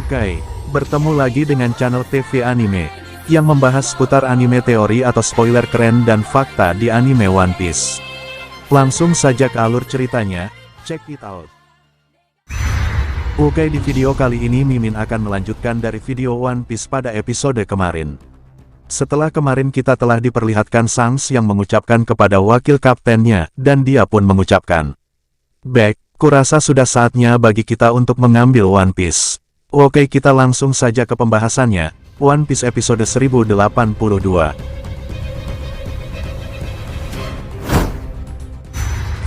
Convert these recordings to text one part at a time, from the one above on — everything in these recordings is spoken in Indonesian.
Oke, bertemu lagi dengan channel TV Anime, yang membahas seputar anime teori atau spoiler keren dan fakta di anime One Piece. Langsung saja ke alur ceritanya, check it out. Oke, di video kali ini Mimin akan melanjutkan dari video One Piece pada episode kemarin. Setelah kemarin kita telah diperlihatkan Shanks yang mengucapkan kepada wakil kaptennya, dan dia pun mengucapkan, "Back, kurasa sudah saatnya bagi kita untuk mengambil One Piece." Oke, kita langsung saja ke pembahasannya, One Piece episode 1082.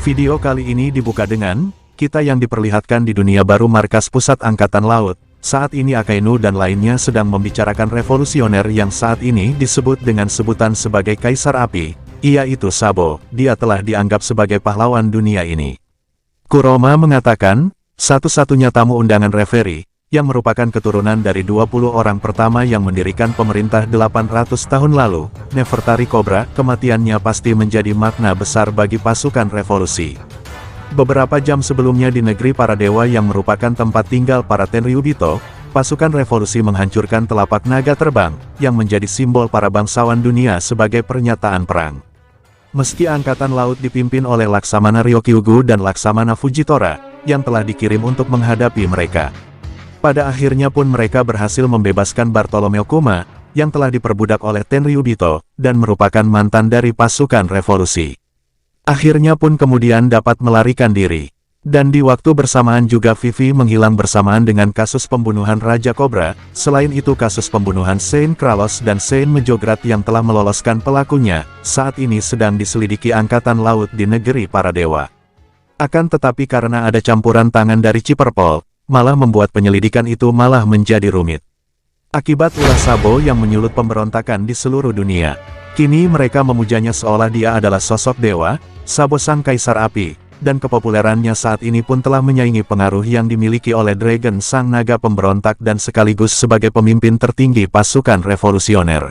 Video kali ini dibuka dengan, kita yang diperlihatkan di dunia baru markas pusat angkatan laut. Saat ini Akainu dan lainnya sedang membicarakan revolusioner yang saat ini disebut dengan sebutan sebagai Kaisar Api, yaitu Sabo. Dia telah dianggap sebagai pahlawan dunia ini. Kuroma mengatakan, satu-satunya tamu undangan referee, yang merupakan keturunan dari 20 orang pertama yang mendirikan pemerintah 800 tahun lalu, Nefertari Cobra, kematiannya pasti menjadi makna besar bagi pasukan revolusi. Beberapa jam sebelumnya di negeri para dewa yang merupakan tempat tinggal para Tenryubito, pasukan revolusi menghancurkan telapak naga terbang, yang menjadi simbol para bangsawan dunia sebagai pernyataan perang. Meski angkatan laut dipimpin oleh Laksamana Ryokyugu dan Laksamana Fujitora, yang telah dikirim untuk menghadapi mereka. Pada akhirnya pun mereka berhasil membebaskan Bartolomeo Kuma, yang telah diperbudak oleh Tenryubito, dan merupakan mantan dari pasukan revolusi. Akhirnya pun kemudian dapat melarikan diri. Dan di waktu bersamaan juga Vivi menghilang bersamaan dengan kasus pembunuhan Raja Cobra, selain itu kasus pembunuhan Saint Kralos dan Saint Mejograt yang telah meloloskan pelakunya, saat ini sedang diselidiki angkatan laut di negeri para dewa. Akan tetapi karena ada campuran tangan dari Chipperpol, malah membuat penyelidikan itu malah menjadi rumit. Akibat ulah Sabo yang menyulut pemberontakan di seluruh dunia. Kini mereka memujanya seolah dia adalah sosok dewa, Sabo sang Kaisar Api, dan kepopulerannya saat ini pun telah menyaingi pengaruh yang dimiliki oleh Dragon sang naga pemberontak dan sekaligus sebagai pemimpin tertinggi pasukan revolusioner.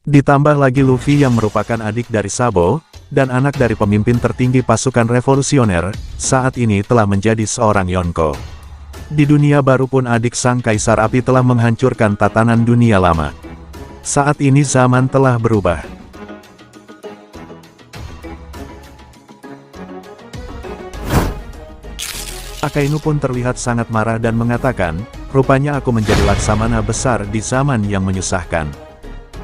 Ditambah lagi Luffy yang merupakan adik dari Sabo, dan anak dari pemimpin tertinggi pasukan revolusioner, saat ini telah menjadi seorang Yonko. Di dunia baru pun adik sang Kaisar Api telah menghancurkan tatanan dunia lama. Saat ini zaman telah berubah. Akainu pun terlihat sangat marah dan mengatakan, rupanya aku menjadi laksamana besar di zaman yang menyusahkan.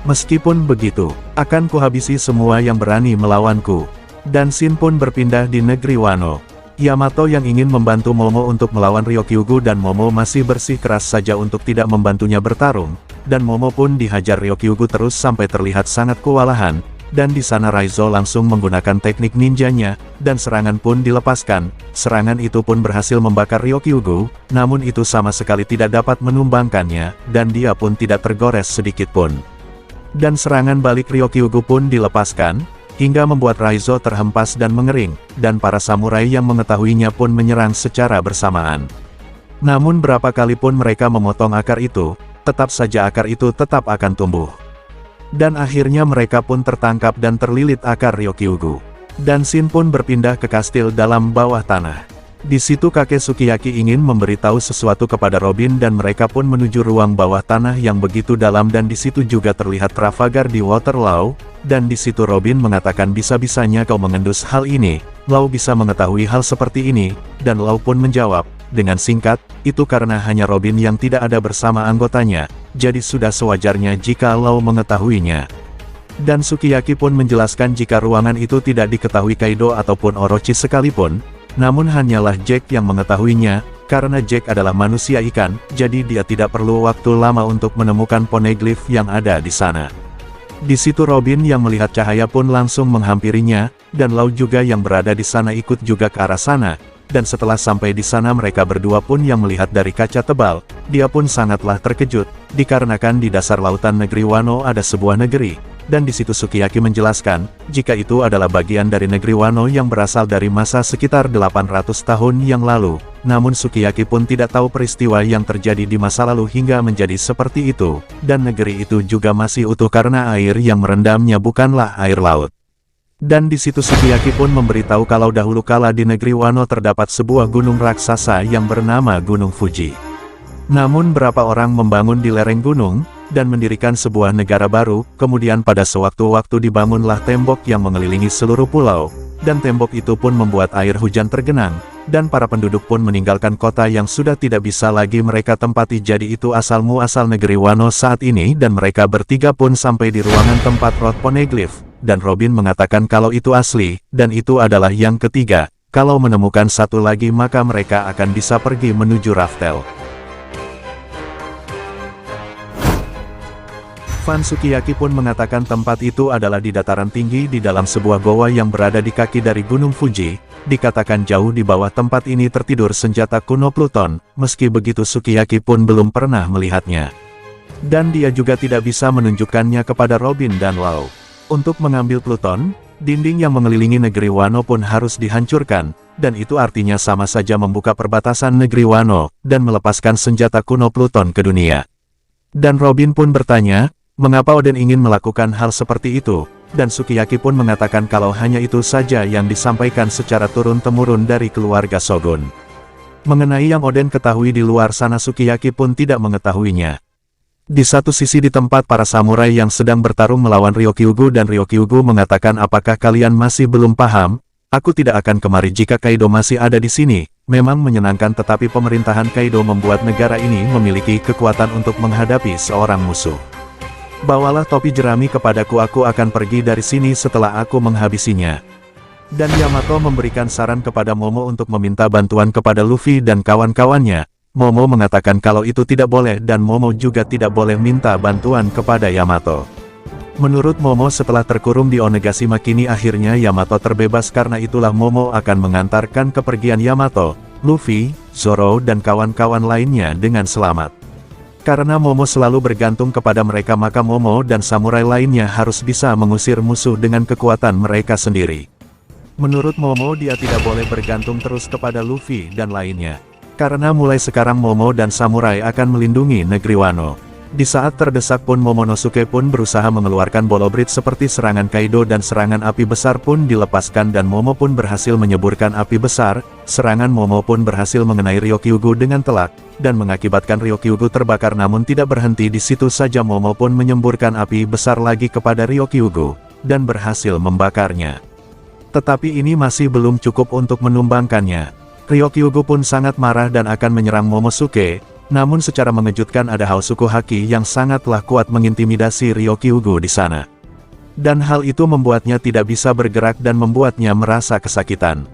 Meskipun begitu, akan kuhabisi semua yang berani melawanku. Dan Shin pun berpindah di negeri Wano. Yamato yang ingin membantu Momo untuk melawan Ryokyugu dan Momo masih bersikeras saja untuk tidak membantunya bertarung, dan Momo pun dihajar Ryokyugu terus sampai terlihat sangat kewalahan, dan di sana Raizo langsung menggunakan teknik ninjanya, dan serangan pun dilepaskan. Serangan itu pun berhasil membakar Ryokyugu, namun itu sama sekali tidak dapat menumbangkannya, dan dia pun tidak tergores sedikitpun. Dan serangan balik Ryokyugu pun dilepaskan, hingga membuat Raizo terhempas dan mengering, dan para samurai yang mengetahuinya pun menyerang secara bersamaan. Namun berapa kali pun mereka memotong akar itu, tetap saja akar itu tetap akan tumbuh. Dan akhirnya mereka pun tertangkap dan terlilit akar Ryokyugu. Dan Shin pun berpindah ke kastil dalam bawah tanah. Di situ kakek Sukiyaki ingin memberitahu sesuatu kepada Robin dan mereka pun menuju ruang bawah tanah yang begitu dalam dan di situ juga terlihat Trafalgar di Waterloo, dan di situ Robin mengatakan bisa-bisanya kau mengendus hal ini, Lau bisa mengetahui hal seperti ini, dan Lau pun menjawab, dengan singkat, itu karena hanya Robin yang tidak ada bersama anggotanya, jadi sudah sewajarnya jika Lau mengetahuinya. Dan Sukiyaki pun menjelaskan jika ruangan itu tidak diketahui Kaido ataupun Orochi sekalipun, namun hanyalah Jack yang mengetahuinya, karena Jack adalah manusia ikan, jadi dia tidak perlu waktu lama untuk menemukan poneglyph yang ada di sana. Di situ Robin yang melihat cahaya pun langsung menghampirinya, dan Lau juga yang berada di sana ikut juga ke arah sana, dan setelah sampai di sana mereka berdua pun yang melihat dari kaca tebal, dia pun sangatlah terkejut, dikarenakan di dasar lautan negeri Wano ada sebuah negeri. Dan di situ Sukiyaki menjelaskan, jika itu adalah bagian dari negeri Wano yang berasal dari masa sekitar 800 tahun yang lalu. Namun Sukiyaki pun tidak tahu peristiwa yang terjadi di masa lalu hingga menjadi seperti itu, dan negeri itu juga masih utuh karena air yang merendamnya bukanlah air laut. Dan di situ Sukiyaki pun memberitahu kalau dahulu kala di negeri Wano terdapat sebuah gunung raksasa yang bernama Gunung Fuji. Namun berapa orang membangun di lereng gunung, dan mendirikan sebuah negara baru, kemudian pada sewaktu-waktu dibangunlah tembok yang mengelilingi seluruh pulau, dan tembok itu pun membuat air hujan tergenang, dan para penduduk pun meninggalkan kota yang sudah tidak bisa lagi mereka tempati. Jadi itu asal-muasal negeri Wano saat ini, dan mereka bertiga pun sampai di ruangan tempat Rod Poneglyph, dan Robin mengatakan kalau itu asli, dan itu adalah yang ketiga, kalau menemukan satu lagi maka mereka akan bisa pergi menuju Raftel. Van Sukiyaki pun mengatakan tempat itu adalah di dataran tinggi di dalam sebuah goa yang berada di kaki dari Gunung Fuji, dikatakan jauh di bawah tempat ini tertidur senjata kuno Pluton, meski begitu Sukiyaki pun belum pernah melihatnya. Dan dia juga tidak bisa menunjukkannya kepada Robin dan Lau. Untuk mengambil Pluton, dinding yang mengelilingi negeri Wano pun harus dihancurkan, dan itu artinya sama saja membuka perbatasan negeri Wano, dan melepaskan senjata kuno Pluton ke dunia. Dan Robin pun bertanya, mengapa Oden ingin melakukan hal seperti itu, dan Sukiyaki pun mengatakan kalau hanya itu saja yang disampaikan secara turun-temurun dari keluarga Shogun. Mengenai yang Oden ketahui di luar sana Sukiyaki pun tidak mengetahuinya. Di satu sisi di tempat para samurai yang sedang bertarung melawan Ryokyugu, dan Ryokyugu mengatakan apakah kalian masih belum paham, aku tidak akan kemari jika Kaido masih ada di sini. Memang menyenangkan tetapi pemerintahan Kaido membuat negara ini memiliki kekuatan untuk menghadapi seorang musuh. Bawalah topi jerami kepadaku, aku akan pergi dari sini setelah aku menghabisinya. Dan Yamato memberikan saran kepada Momo untuk meminta bantuan kepada Luffy dan kawan-kawannya. Momo mengatakan kalau itu tidak boleh dan Momo juga tidak boleh minta bantuan kepada Yamato. Menurut Momo setelah terkurung di Onigashima kini akhirnya Yamato terbebas, karena itulah Momo akan mengantarkan kepergian Yamato, Luffy, Zoro dan kawan-kawan lainnya dengan selamat. Karena Momo selalu bergantung kepada mereka maka Momo dan samurai lainnya harus bisa mengusir musuh dengan kekuatan mereka sendiri. Menurut Momo dia tidak boleh bergantung terus kepada Luffy dan lainnya. Karena mulai sekarang Momo dan samurai akan melindungi negeri Wano. Di saat terdesak pun Momonosuke pun berusaha mengeluarkan Bolobrit seperti serangan Kaido, dan serangan api besar pun dilepaskan dan Momo pun berhasil menyeburkan api besar. Serangan Momo pun berhasil mengenai Ryokyugu dengan telak, dan mengakibatkan Ryokyugu terbakar. Namun tidak berhenti di situ saja, Momo pun menyemburkan api besar lagi kepada Ryokyugu, dan berhasil membakarnya. Tetapi ini masih belum cukup untuk menumbangkannya. Ryokyugu pun sangat marah dan akan menyerang Momosuke. Namun secara mengejutkan ada Haosuku Haki yang sangatlah kuat mengintimidasi Ryokyugu di sana. Dan hal itu membuatnya tidak bisa bergerak dan membuatnya merasa kesakitan.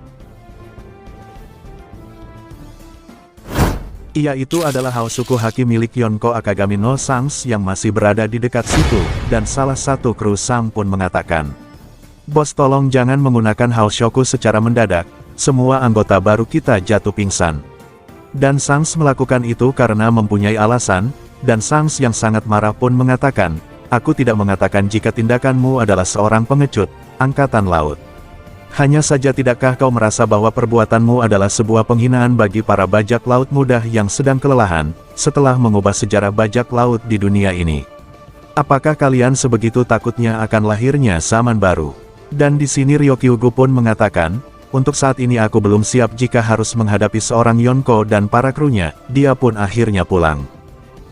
Ia itu adalah Haosuku Haki milik Yonko Akagami no Sangs yang masih berada di dekat situ, dan salah satu kru Sang pun mengatakan, "Bos, tolong jangan menggunakan Haoshoku secara mendadak, semua anggota baru kita jatuh pingsan." Dan Sangs melakukan itu karena mempunyai alasan, dan Sangs yang sangat marah pun mengatakan, "Aku tidak mengatakan jika tindakanmu adalah seorang pengecut, angkatan laut. Hanya saja tidakkah kau merasa bahwa perbuatanmu adalah sebuah penghinaan bagi para bajak laut muda yang sedang kelelahan, setelah mengubah sejarah bajak laut di dunia ini? Apakah kalian sebegitu takutnya akan lahirnya zaman baru?" Dan di sini Ryokyugu pun mengatakan, "Untuk saat ini aku belum siap jika harus menghadapi seorang Yonko dan para krunya." Dia pun akhirnya pulang.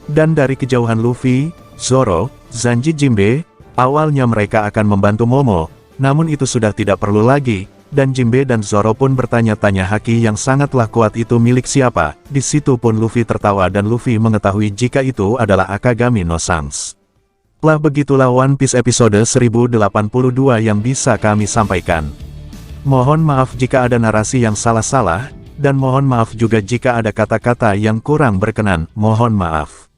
Dan dari kejauhan Luffy, Zoro, Sanji, Jinbe, awalnya mereka akan membantu Momo, namun itu sudah tidak perlu lagi, dan Jinbe dan Zoro pun bertanya-tanya haki yang sangatlah kuat itu milik siapa. Di situ pun Luffy tertawa dan Luffy mengetahui jika itu adalah Akagami no Sangs. Lah begitulah One Piece episode 1082 yang bisa kami sampaikan. Mohon maaf jika ada narasi yang salah-salah, dan mohon maaf juga jika ada kata-kata yang kurang berkenan, mohon maaf.